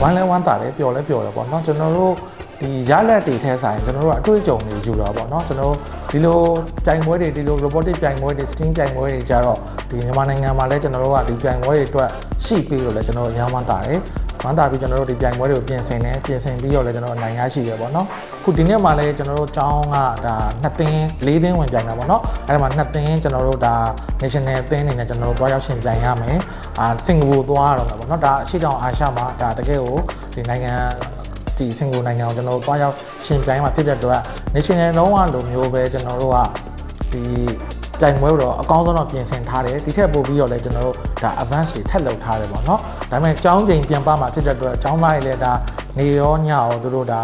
ဝမ်းလဲဝမ်းတာလဲပျော်လဲပျော်တယ်ပေါ့နော်ကျွန်တော်တို့ဒီရလက်တွေထဲဆိုင်ကျွန်တော်တို့အတွေ့အကြုံတွေယူတာပေါ့နော်ကျွန်တော်တို့ဒီလိုပြိုင်ပွဲတွေဒီလို robotic ပြိုင်ပွဲတွေ steam ပြိုင်ပွဲတွေကြတော့ဒီမြန်မာနိုင်ငံမှာလည်းကျွန်တော်တို့ကဒီပြိုင်ပွဲတွေအတွက်ရှိပြီးတော့လည်းကျွန်တော်တို့အများမှတာတယ်ဝမ်းတာပြီးကျွန်တော်တို့ဒီပြိုင်ပွဲတွေကိုပြင်ဆင်ပြီးတော့လည်းကျွန်တော်တို့နိုင်ရရှိရပေါ့နော်ခုဒီနေ့မှာလည်းကျွန်တော်တို့ကျောင်းကဒါ2သင်း4သင်းဝင်ပြိုင်တာပေါ့နော်အဲ့ဒါမှာ2သင်းကျွန်တော်တို့ဒါ national အသင်းအနေနဲ့ကျွန်တော်တို့တွားရောက်ရှင်ပြိုင်ရမယ်စင်ကာပူသွားရတော့မှာပေါ့နော်ဒါအရှေ့တောင်အာရှမှာဒါတကယ်ကိုဒီနိုင်ငံဒီစင်ကာပူနိုင်ငံကိုကျွန်တော်တို့တွားရောက်ရှင်ပြိုင်မှာဖြစ်တဲ့အတွက် national လုံးဝလိုမျိုးပဲကျွန်တော်တို့ကဒီပြိုင်ပွဲတော့အကောင်းဆုံးတော့ပြင်ဆင်ထားတယ်ဒီထက်ပိုပြီးတော့လည်းကျွန်တော်တို့ဒါ advance တွေထပ်လုပ်ထားတယ်ပေါ့နော်ဒါပေမဲ့ကျောင်းချိန်ပြန်ပမှာဖြစ်တဲ့အတွက်ကျောင်းသားတွေလည်းဒါနေရောညရောသူတို့ဒ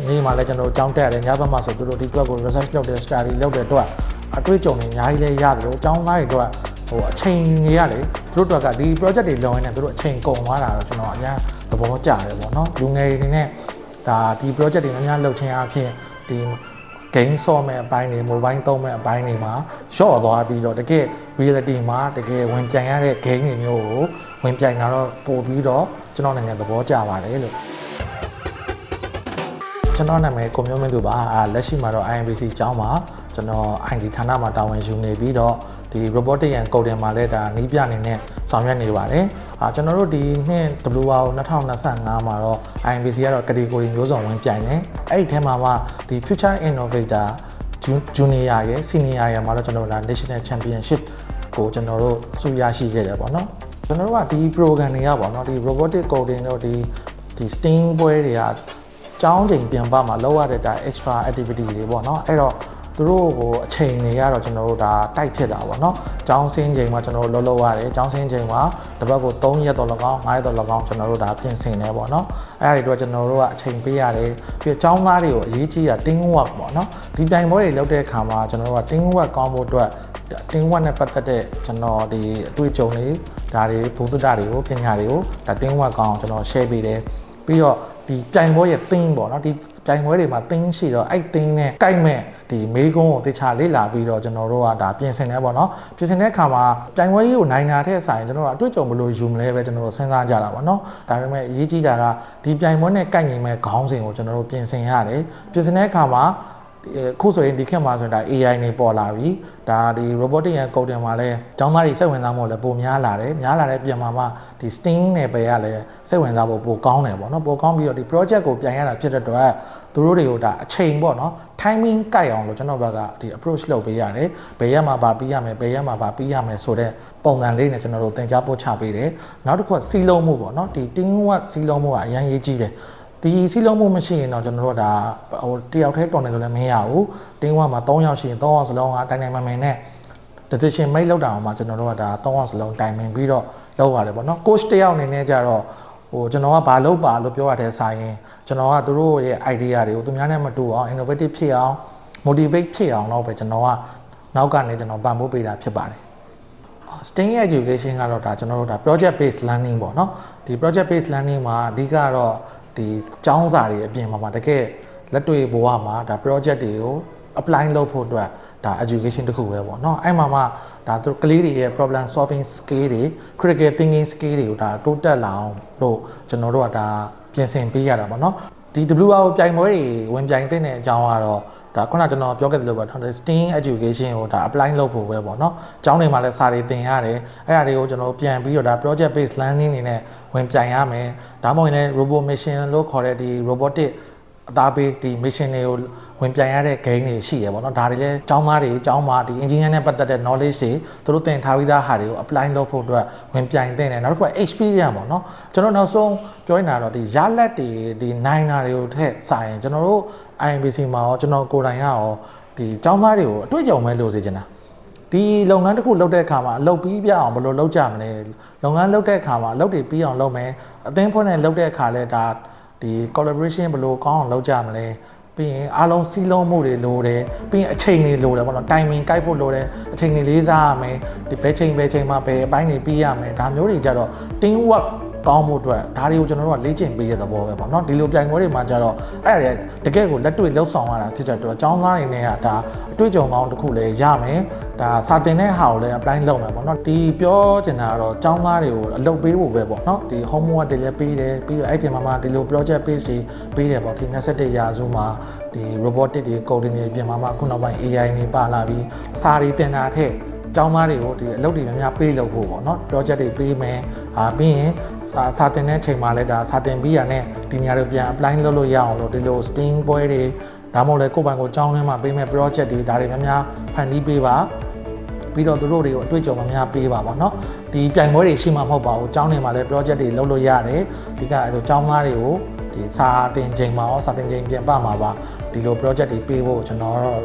ါနေ့မှာလည်းကျွန်တော်တို့ကျောင်းတက်ရတယ်ညဘက်မှာဆိုသူတို့ဒီအတွက်ကို research လုပ်တယ် study လုပ်တဲ့အတွက်အတွေ့အကြုံတွေအများကြီးလည်းရတယ်လို့ကျောင်းသားတွေအတွက်ဟိုအချိန်ကြီးရတယ်သူတို့ကဒီ project တွေလုပ်ရင်းနဲ့သူတို့အချိန်ကုန်သွားတာတော့ကျွန်တော်အများသဘောကျတယ်ပေါ့နော်လူငယ်တွေနဲ့ဒါဒီ project တွေများလုပ်ခြင်းအပြင်ဒီgame ဆော့မဲ့အပိုင်းတွေ mobile သုံးမဲ့အပိုင်းတွေမှာ short သွားပြီးတော့တကယ် reality မှာတကယ်ဝင်ပြိုင်ရတဲ့ game တွေမျိုးကိုဝင်ပြိုင်တာတော့ပို့ပြီးတော့ကျွန်တော်နိုင်ငံသဘောကျပါတယ်လို့ကျွန်တော်နာမည်ကိုမျိုးမင်းသူပါလက်ရှိမှာတော့ IMBC ကျောင်းမှာကျွန်တော် IT ဌာနမှာတာဝန်ယူနေပြီးတော့ဒီ robotic and coding မှာလည်းဒါနီးပြအနေနဲ့ဆောင်ရွက်နေပါတယ်ကျွန်တော်တို့ဒီနှစ် WR 2025မှာတော့ IMBC ကတော့ category မျိုးစုံဝင်ပြိုင်တယ်အဲ့ဒီထဲမှာမှဒီ future innovator junior ရဲ့ senior ရဲ့မှာတော့ကျွန်တော်တို့ national championship ကိုကျွန်တော်တို့ဆုရရှိခဲ့တယ်ပေါ့နော်ကျွန်တော်တို့ကဒီ program တွေကပေါ့နော်ဒီ robotic coding တို့ဒီ STEAM ပွဲတွေကကျောင်းချိန်ပြန်ပမှာလောက်ရတဲ့ဒါ extra activity တွေပေါ့နော်အဲ့တော့သူတို့ကိုအချိန်တွေကတော့ကျွန်တော်တို့ဒါတိုက်ဖြစ်တာပေါ့နော်ကျောင်းဆင်းချိန်မှာကျွန်တော်တို့လောက်ရတယ်ကျောင်းဆင်းချိန်မှာတစ်ပတ်ကို3ရက်တော့၎င်း5ရက်တော့၎င်းကျွန်တော်တို့ဒါပြင်ဆင်နေပေါ့နော်အဲ့ဒါတွေတော့ကျွန်တော်တို့ကအချိန်ပေးရတယ်ပြီးကျောင်းသားတွေကိုအရေးကြီးတာ team work ပေါ့နော်ဒီတိုင်ပွဲတွေလုပ်တဲ့အခါမှာကျွန်တော်တို့က team work ကောင်းဖို့အတွက် team work နဲ့ပတ်သက်တဲ့ကျွန်တော်ဒီအတွေ့အကြုံတွေဒါတွေဘုံသုတတွေကိုပညာတွေကိုဒါ team work ကောင်းကျွန်တော် share ပေးတယ်ပြီးတော့ဒီပြိုင်ပွဲရဲ့ theme ပေါ့နော်ဒီပြိုင်ပွဲတွေမှာ theme ရှိတော့အဲ့ theme နဲ့ကိုက်မဲ့ဒီမေးခွန်းကိုတေချာလေ့လာပြီးတော့ကျွန်တော်တို့ကဒါပြင်ဆင်နေပေါ့နော်ပြင်ဆင်တဲ့အခါမှာပြိုင်ပွဲကြီးကိုနိုင်တာတဲ့ဆိုင်ကျွန်တော်တို့အတွေ့အကြုံဘယ်လိုယူမလဲပဲကျွန်တော်တို့စဉ်းစားကြတာပေါ့နော်ဒါပေမဲ့အရေးကြီးတာကဒီပြိုင်ပွဲနဲ့ကိုက်ညီမဲ့ခေါင်းစဉ်ကိုကျွန်တော်တို့ပြင်ဆင်ရတယ်ပြင်ဆင်တဲ့အခါမှာခုဆိုရင်ဒီခေတ်မှာဆိုရင်ဒါ AI နေပေါ်လာပြီဒါဒီ robotic and coding မှာလည်းကျောင်းသားတွေစိတ်ဝင်စားမှုလည်းပိုများလာတယ်ပြန်မှာမှဒီ STEAM နယ်ပယ်ကလည်းစိတ်ဝင်စားဖို့ပိုကောင်းတယ်ပေါ့နော်ပိုကောင်းပြီးတော့ဒီ project ကိုပြန်ရတာဖြစ်တဲ့အတွက်သူတို့တွေကိုဒါအချိန်ပေါ့နော် timing ကိုက်အောင်လို့ကျွန်တော်ဘက်ကဒီ approach လုပ်ပေးရတယ်ဘယ်ရက်မှာပါပြီးရမယ်ဘယ်ရက်မှာပါပြီးရမယ်ဆိုတဲ့ပုံစံလေးနဲ့ကျွန်တော်တို့သင်ကြားပို့ချပေးတယ်နောက်တစ်ခုကစီးလုံးမှုပေါ့နော်ဒီ team work စီးလုံးမှုကအရင်ရေးကြည့်တယ်ဒီစီးလုံးမှုမရှိရင်တော့ကျွန်တော်တို့ဒါဟိုတယောက်တည်းတော်နေလို့လည်းမရဘူးတင်းဝါမှာ3ယောက်ရှိရင်3ယောက်စလုံးကတိုင်တိုင်မှန်မှန်နဲ့ decision make လောက်တာအောင်မှာကျွန်တော်တို့ကဒါ3ယောက်စလုံးတိုင်ပင်ပြီးတော့လုပ်ရတယ်ပေါ့နော် coach တယောက်အနေနဲ့ကြတော့ဟိုကျွန်တော်ကဘာလုပ်ပါလို့ပြောရတဲ့ဆိုင်ရင်ကျွန်တော်ကသူတို့ရဲ့ idea တွေကိုသူများနဲ့မတူအောင် innovative ဖြစ်အောင် motivate ဖြစ်အောင်တော့ပဲကျွန်တော်ကနောက်ကနေကျွန်တော်ပံ့ပိုးပေးတာဖြစ်ပါတယ်STEAM education ကတော့ဒါကျွန်တော်တို့ဒါ project based learning ပေါ့နော်ဒီ project based learning မှာအဓိကတော့ဒီကျောင်းစာတွေအပြင်မှာတကယ်လက်တွေ့ဘဝမှာဒါ project တွေကို apply လုပ်ဖို့အတွက်ဒါ education တစ်ခုပဲပေါ့နော်အဲ့မှာမှဒါသူကလေးတွေရဲ့ problem solving skill တွေ critical thinking skill တွေကိုဒါတိုးတက်လာအောင်လို့ကျွန်တော်တို့ကဒါပြင်ဆင်ပေးရတာပေါ့နော်ဒီ WR ပြိုင်ပွဲတွေဝင်ပြိုင်တဲ့အကြောင်းကတော့ဒါခုနကျွန်တော်ပြောခဲ့သလိုပဲ STEAM education ကိုဒါ apply လုပ်ဖို့ပဲပေါ့နော်ကျောင်းတွေမှာလည်းစာတွေသင်ရတယ်အဲ့ဒါတွေကိုကျွန်တော်ပြန်ပြီးတော့ဒါ project based learning နေနဲ့ဝင်ပြိုင်ရမယ်ဒါမှမဟုတ်ရင် robot mission လို့ခေါ်တဲ့ဒီ robotic အသားပေးဒီ mission တွေကိုဝင်ပြိုင်ရတဲ့ game တွေရှိရပေါ့နော်ဒါတွေလည်းကျောင်းသားတွေကျောင်းမှာဒီ engineer နဲ့ပတ်သက်တဲ့ knowledge တွေသူတို့သင်ထားပြီးသားဟာတွေကို apply လုပ်ဖို့အတွက်ဝင်ပြိုင်တဲ့တယ်နောက်တစ်ခုက experience ပေါ့နော်ကျွန်တော်နောက်ဆုံးပြောနေတာတော့ဒီရလက်တွေဒီနိုင်တာတွေကိုထက်စာရင်ကျွန်တော်တို့ IMBC မှာရောကျွန်တော်ကိုယ်တိုင်ကရောဒီကျောင်းသားတွေကိုအတွေ့အကြုံပဲလို့စေချင်တာဒီလုပ်ငန်းတစ်ခုလုပ်တဲ့အခါမှာအလုပ်ပြီးပြအောင်ဘယ်လိုလုပ်ကြမလဲလုပ်ငန်းလုပ်တဲ့အခါမှာအလုပ်တွေပြီးအောင်လုပ်မယ်အသင်းဖွဲ့နဲ့လုပ်တဲ့အခါလဲဒါဒီ collaboration ဘယ်လိုကောင်းအောင်လုပ်ကြမလဲပြီးရင်အားလုံးစီးလုံးမှုတွေလိုတယ်ပြီးရင်အချိန်တွေလိုတယ်ပေါ့နော် timing ကိုက်ဖို့လိုတယ်အချိန်တွေလေးစားရမယ်ဒီဘယ်ချိန်မှာဘယ်အပိုင်းတွေပြီးရမယ်ဒါမျိုးတွေကြတော့ team work ကောင်းမှုအတွက်ဒါတွေကိုကျွန်တော်တို့ကလေ့ကျင့်ပေးရတဲ့သဘောပဲပေါ့နော်ဒီလိုပြိုင်ပွဲတွေမှာကျတော့အဲ့ဒါတကယ်ကိုလက်တွေ့လှုပ်ဆောင်ရတာဖြစ်တဲ့အတွက်အကြောင်းသားတွေနဲ့ကဒါအတွေ့အကြုံကောင်းတစ်ခုလည်းရမယ်ဒါစာတင်တဲ့ဟာကိုလည်း apply လုပ်မယ်ပေါ့နော်ဒီပြောချင်တာကတော့အကြောင်းသားတွေကိုအလုပ်ပေးဖို့ပဲပေါ့နော်ဒီ homework တွေလည်းပေးတယ်ပြီးတော့အဲ့ဒီမှာဒီလို project base တွေပေးတယ်ပေါ့ဒီ21ရာစုမှာဒီ robotic တွေ coding တွေပြင်မှာအခုနောက်ပိုင်း AI တွေပါလာပြီးအစာတွေတင်တာထက်ကျောင်းသားတွေကိုဒီအလုပ်တွေများများပေးလုပ်ဖို့ပေါ့နော် project တွေပေးမယ်ပြီးရင်စာတင်တဲ့ချိန်မှာလည်းဒါစာတင်ပြီးရတဲ့ဒီနေရာတွေပြန် apply လုပ်လို့ရအောင်လို့ဒီလို STEAM ပွဲတွေဒါမှမဟုတ်လည်းကိုယ်ပိုင်ကိုကျောင်းထဲမှာပေးမဲ့ project တွေဒါတွေများများဖန်တီးပေးပါပြီးတော့သူတို့တွေကိုအတွေ့အကြုံများများပေးပါပေါ့နော်ဒီပြိုင်ပွဲတွေရှိမှမဟုတ်ပါဘူးကျောင်းထဲမှာလည်း project တွေလုပ်လို့ရတယ်ဒီကအဲ့လိုကျောင်းသားတွေကိုဒီစာတင်ချိန်မှာရောစာတင်ချိန်ပြန်ပမှာပါဒီလို project တွေပေးဖို့ကျွန်တော်တော့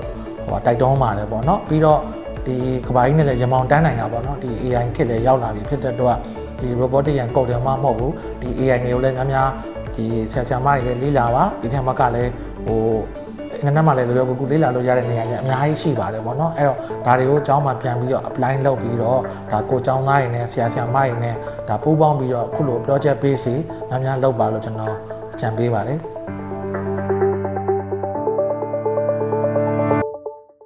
တိုက်တွန်းပါတယ်ပေါ့နော်ပြီးတော့ဒီကဘာကြီးနဲ့လည်းရမောင်တန်းနိုင်တာပေါ့နော်ဒီ AI ခက်လည်းရောက်လာပြီဖြစ်တဲ့အတွက်ဒီ robotic ရန်ကုတ်တယ်မှမဟုတ်ဘူးဒီ AI တွေကိုလည်းများများဒီဆရာမတွေလည်းလေ့လာပါဒီထက်မှကလည်းနည်းမှာလည်းလောကူလေးလာလို့ရတဲ့နေရာကြီးအများကြီးရှိပါတယ်ပေါ့နော်အဲ့တော့ဒါတွေကိုအကြောင်းမှပြန်ပြီးတော့ apply လုပ်ပြီးတော့ဒါကိုကျောင်းသားတွေနဲ့ဆရာမတွေနဲ့ဒါပူးပေါင်းပြီးတော့အခုလို project base တွေများများလုပ်ပါလို့ကျွန်တော်အကြံပေးပါတယ်